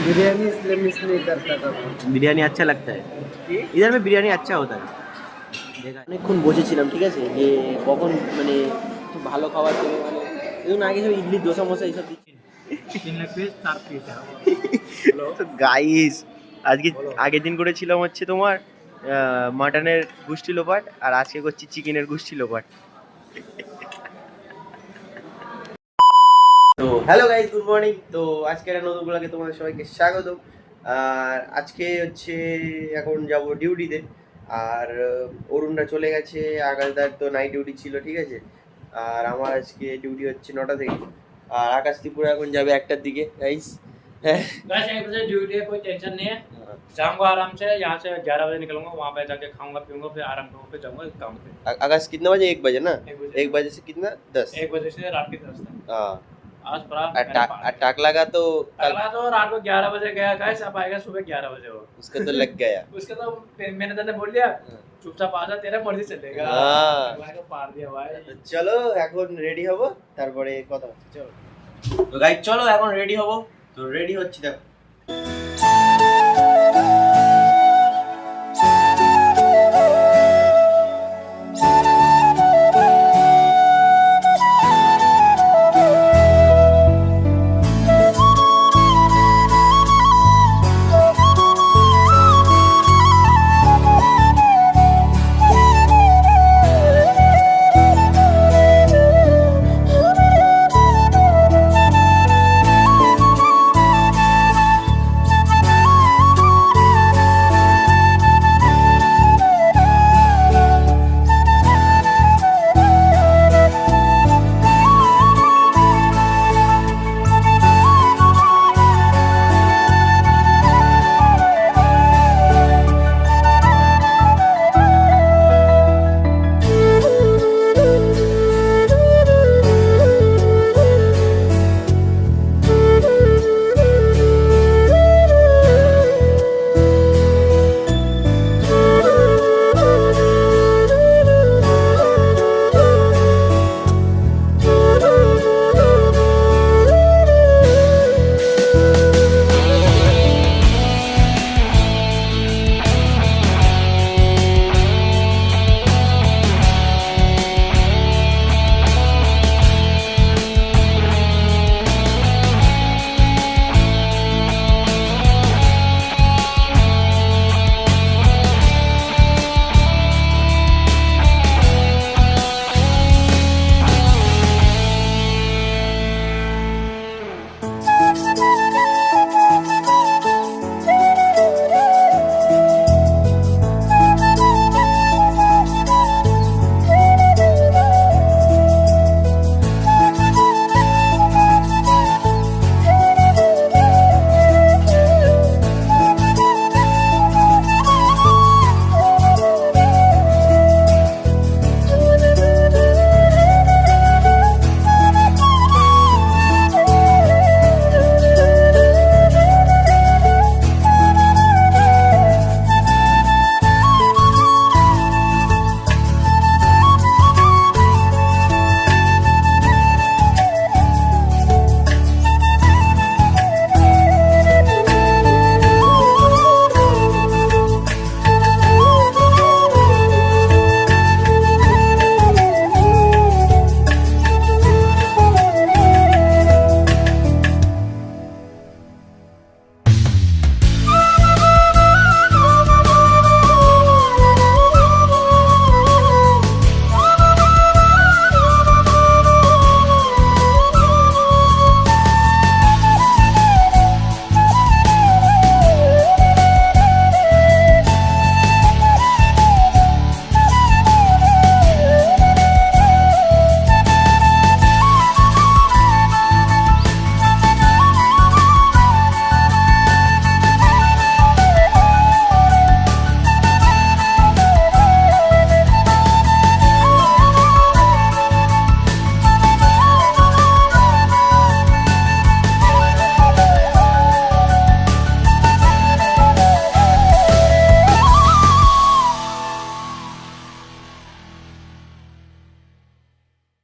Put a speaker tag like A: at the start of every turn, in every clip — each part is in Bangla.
A: बिरयानी इसलिए मिस नहीं करता कभी।
B: बिरयानी अच्छा लगता है इधर में बिरयानी अच्छा होता है দেখা অনেকক্ষণ বসেছিলাম ঠিক আছে যে কখন মানে একটু ভালো খাবার দেবে মানে দেখুন আগে সব ইডলি দোসা মোসা এইসব দিচ্ছি
A: 3 लेग पीस 4 पीस है।
B: তো গাইস আজকে আগের দিন করেছিলাম হচ্ছে তোমার মাটনের গুষ্টি লোপাট আর আজকে করছি চিকেনের গুষ্টি লোপাট তো হ্যালো গাইস গুড মর্নিং তো আজকের নতুন ব্লগে তোমাদের সবাইকে স্বাগত আর আজকে হচ্ছে এখন যাব ডিউটিতে আর অরুণরা চলে গেছে আকাশদার তো নাইট ডিউটি ছিল ঠিক আছে আর আমার আজকে ডিউটি হচ্ছে 9টা থেকে আর আকাশ ত্রিপুরা এখন যাবে 1টার दिखे गाइस
A: बस 1 बजे ड्यूटी है, कोई टेंशन नहीं है। शाम को आराम से यहाँ से 11 बजे निकलूंगा, वहाँ पे जाके खाऊंगा पीऊंगा, फिर आराम करूंगा, फिर जाऊंगा काम पे।
B: आकाश कितना बजे 1 बजे ना 1 बजे से कितना 10
A: 1 बजे से रात के 10 तक।
B: हाँ
A: आज पड़ा
B: टाकला का तो कल
A: तो रात को 11 बजे गया गाइस, अब आएगा सुबह 11 बजे वो।
B: उसका तो लग गया
A: उसका तो मैंने तो बोल दिया चुपचाप आ जा, तेरा मर्जी चलेगा।
B: हाँ।
A: भाई को पार दिया भाई।
B: তো চলো এখন রেডি হব তারপরে কথা হচ্ছে চলো তো গাইস চলো এখন রেডি হব তো রেডি হচ্ছি দেখো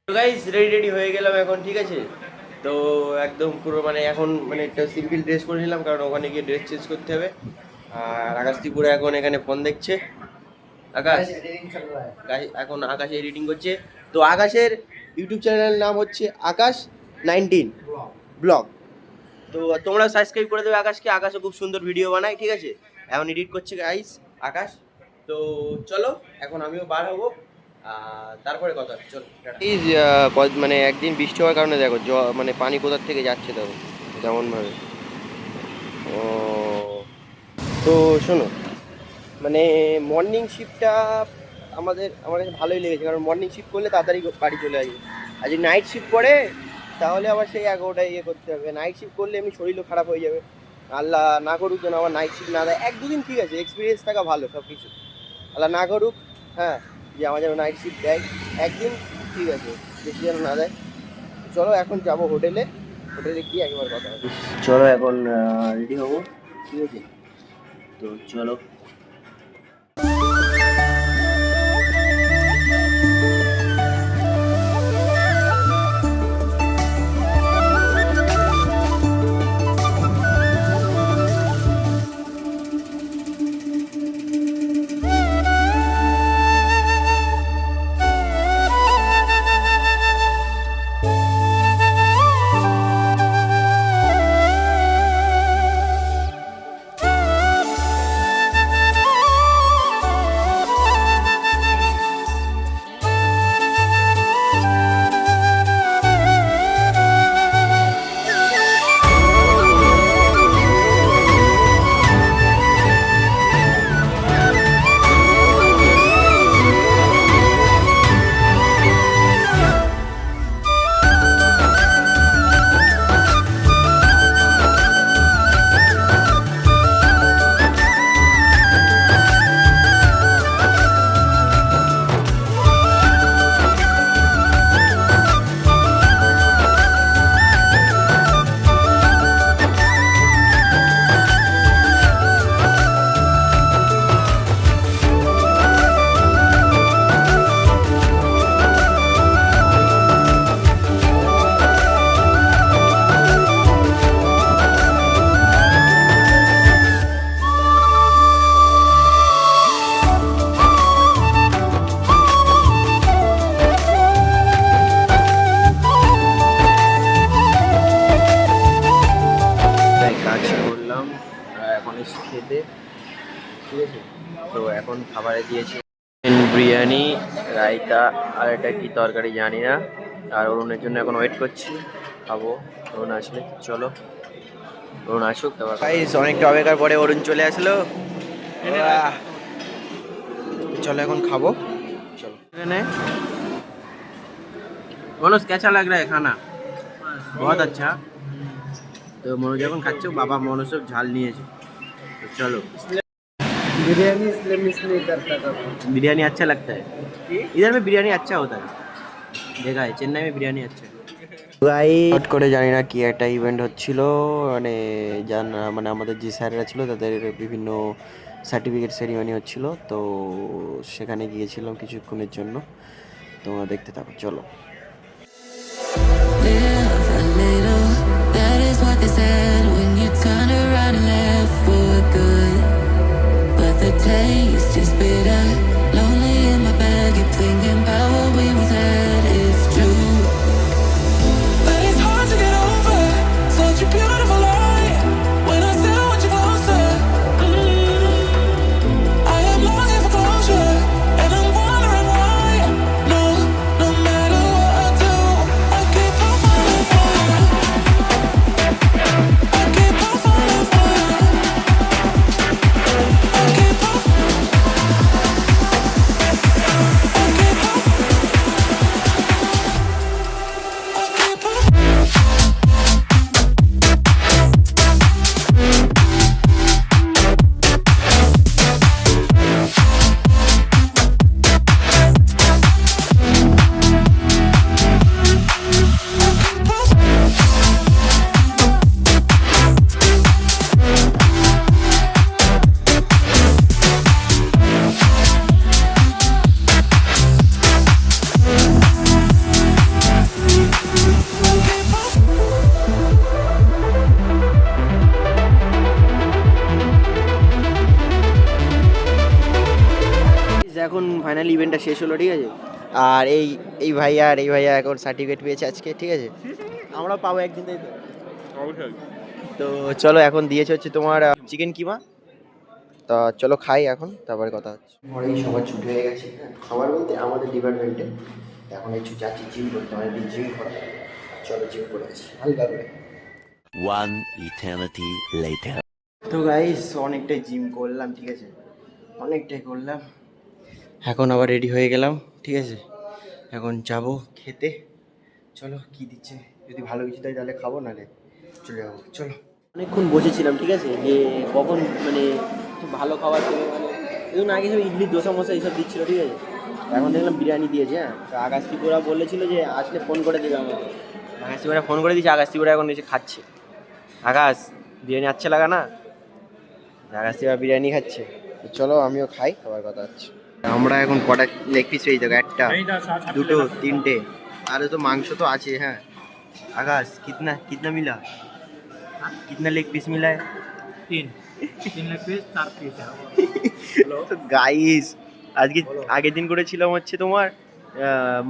B: তো গাইস রেডি রেডি হয়ে গেলাম এখন ঠিক আছে তো একদম পুরো মানে এখন মানে একটা সিম্পল ড্রেস করে নিলাম, কারণ ওখানে গিয়ে ড্রেস চেঞ্জ করতে হবে। আর আকাশ ত্রিপুরা এখন এখানে ফোন দেখছে। আকাশ এখন আকাশ এডিটিং করছে। তো আকাশের ইউটিউব চ্যানেলের নাম হচ্ছে আকাশ 19 ব্লগ। তো তোমরা সাবস্ক্রাইব করে দেবে আকাশকে, আকাশও খুব সুন্দর ভিডিও বানায়, ঠিক আছে? এখন এডিট করছে গাইস আকাশ। তো চলো এখন আমিও বার হবো, তারপরে কথা হচ্ছে। চলো এই মানে একদিন বৃষ্টি হওয়ার কারণে দেখো মানে পানি কোথার থেকে যাচ্ছে দেখো যেমনভাবে। ও তো শোনো, মানে মর্নিং শিফটটা আমার কাছে ভালোই লেগেছে, কারণ মর্নিং শিফট করলে তাড়াতাড়ি বাড়ি চলে আসবে। আর যদি নাইট শিফট করে তাহলে আবার সেই 11টায় ইয়ে করতে হবে। নাইট শিফট করলে এমনি শরীরও খারাপ হয়ে যাবে। আল্লাহ না করুক যেন আবার নাইট শিফট না দেয়। 1-2 দিন ঠিক আছে, এক্সপিরিয়েন্স থাকা ভালো সব কিছু। আল্লাহ না করুক, হ্যাঁ, যে আমার যেন নাইট শিফট দেয় একদিন, ঠিক আছে, বেশি যেন না দেয়। চলো এখন যাবো হোটেলে গিয়ে একবার কথা হবে। চলো এখন রেডি হবো, ঠিক আছে? তো চলো। খেতে, ঠিক আছে? তো এখন খাবারে দিয়েছে বিরিয়ানি, রায়তা আর এটা কি তরকারি জানি না। আর অরুণের জন্য এখন ওয়েট করছি, খাবো অরুণ আসলে। চলো অরুণ আসুক তারপর। গাইস অনেকটা অপেক্ষার পরে অরুণ চলে আসলো। চলো এখন খাবো, চলো। मनोज कैसा लग रहा है खाना? बहुत अच्छा। तो मनोज এখন খাচ্ছে, বাবা মনোজ সব ঝাল নিয়েছে। तो चलो
C: बिरयानी इसलिए मिस नहीं करता था।
B: बिरयानी अच्छा लगता है, इधर में बिरयानी अच्छा होता है, देखा है चेन्नई में बिरयानी अच्छा है। গাই হট করে জানি না কি একটা ইভেন্ট হচ্ছিল, মানে মানে আমাদের যে স্যারেরা ছিল তাদের বিভিন্ন সার্টিফিকেট সেরিমনি হচ্ছিল। তো সেখানে গিয়েছিলাম কিছুক্ষণের জন্য, তোমরা দেখতে থাকো, চলো।
D: Live a little, that is what they said when you turned around and left for good. But the taste is bitter, lonely in my bed, keep thinking about what we once had. It's true, but it's hard to get over such a beautiful lie. When I still want you closer, I am longing for closure, and I'm wondering why. No, no matter what I do, I keep on falling for you. I keep on falling for you. I keep on. I keep on.
B: Finally ইভেন্টটা শেষ হলো, ঠিক আছে। আর এই ভাইয়া এখন সার্টিফিকেট পেয়েছে আজকে, ঠিক আছে। আমরাও পাবো একদিন, তাই তো?
E: অবশ্যই।
B: তো চলো, এখন দিয়েছে হচ্ছে তোমার চিকেন কিমা। তা চলো খাই এখন, তারপরে কথা হচ্ছে। পরেই সবার ছুটি হয়ে গেছে, হ্যাঁ, খাবার বলতে আমাদের ডিপার্টমেন্টে এখন একটু যাচ্ছি জিম করতে, অনেকদিন জিম করা। চলো জিম করে আসি হালকা করে।
F: One eternity later.
B: তো গাইস অনেকটাই জিম করলাম, ঠিক আছে, অনেকটাই করলাম। এখন আবার রেডি হয়ে গেলাম, ঠিক আছে। এখন যাব খেতে। চলো কি দিচ্ছে, যদি ভালো কিছু দেয় তাহলে খাবো, নাহলে চলে যাবো। চলো, অনেকক্ষণ বসেছিলাম, ঠিক আছে, যে কখন মানে একটু ভালো খাবার দেবে, মানে এরকম আগে সব ইডলি দোসা মোসা এইসব দিচ্ছিলো, ঠিক আছে। এখন দেখলাম বিরিয়ানি দিয়েছে। হ্যাঁ, তো আকাশ ত্রিপুরা বলেছিল যে আসলে ফোন করে দেবে আমাকে। আকাশ ত্রিপুরা ফোন করে দিয়েছে, আকাশ ত্রিপুরা এখন এসে খাচ্ছে। আকাশ বিরিয়ানি আচ্ছা লাগা না? আকাশ ত্রিপুরা বিরিয়ানি খাচ্ছে। তো চলো আমিও খাই, খাবার কথা হচ্ছে। আমরা এখন কটা লেগ পিস পেয়েছি দেখো, একটা, দুটো, তিনটে, আর তো মাংস তো আছে। হ্যাঁ आकाश, कितना कितना मिला? कितना लेग पीस मिला है?
A: 3 लेग पीस 4 पीस है।
B: তো গাইস আজকে আগের দিন করেছিলাম হচ্ছে তোমার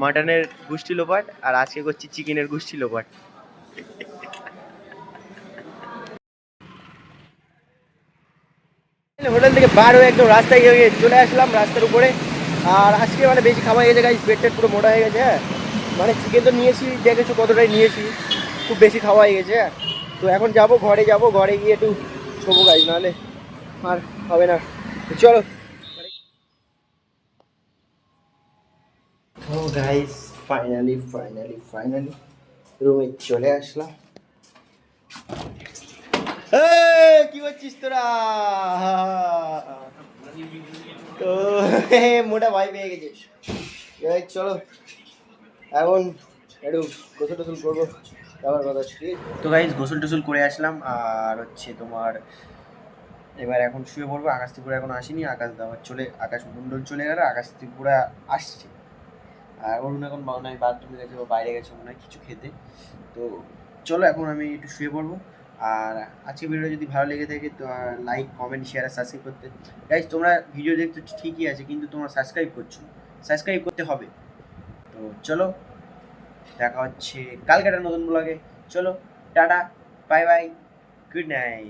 B: মাটনের গুষ্টি লোপাট, আর আজকে করছি চিকেনের গুষ্টি লোপাট। হোটেল থেকে বার হয়ে একদম রাস্তায় গিয়ে চলে আসলাম, রাস্তার উপরে। আর আজকে মানে বেশি খাওয়া হয়ে গেছে গাইস, পেটটা পুরো মোটা হয়ে গেছে। হ্যাঁ, মানে চিকেন তো নিয়েছি, দেখেছো কতটাই নিয়েছি, খুব বেশি খাওয়া হয়ে গেছে। হ্যাঁ, তো এখন যাব ঘরে, ঘরে গিয়ে একটু শোবো গাইস, নাহলে আর হবে না। তো চলো। ও গাইস ফাইনালি রুমে চলে আসলাম। কি করছিস তোরা? তো মোটা ভাই পেয়ে গেছে। চলো এখন একটু গোসল টোসল করবো, তারপর কথা হচ্ছে। তো গাইস গোসল টোসল করে আসলাম, আর হচ্ছে তোমার এবার এখন শুয়ে পড়বো। আকাশ ত্রিপুরা এখন আসেনি, আকাশ মন্ডল চলে গেল, আকাশ ত্রিপুরা আসছে। আর অরুণ এখন বাথরুমে গেছে বা বাইরে গেছে মনে হয় কিছু খেতে। তো চলো এখন আমি একটু শুয়ে পড়বো। আর আজকে ভিডিওটা যদি ভালো লেগে থাকে তো লাইক, কমেন্ট, শেয়ার আর সাবস্ক্রাইব করতে। গাইস তোমরা ভিডিও দেখতে ঠিকই আছে, কিন্তু তোমরা সাবস্ক্রাইব করছো, সাবস্ক্রাইব করতে হবে। তো চলো দেখা হচ্ছে কালকে একটা নতুন ব্লগে। চলো tata, bye bye, good night.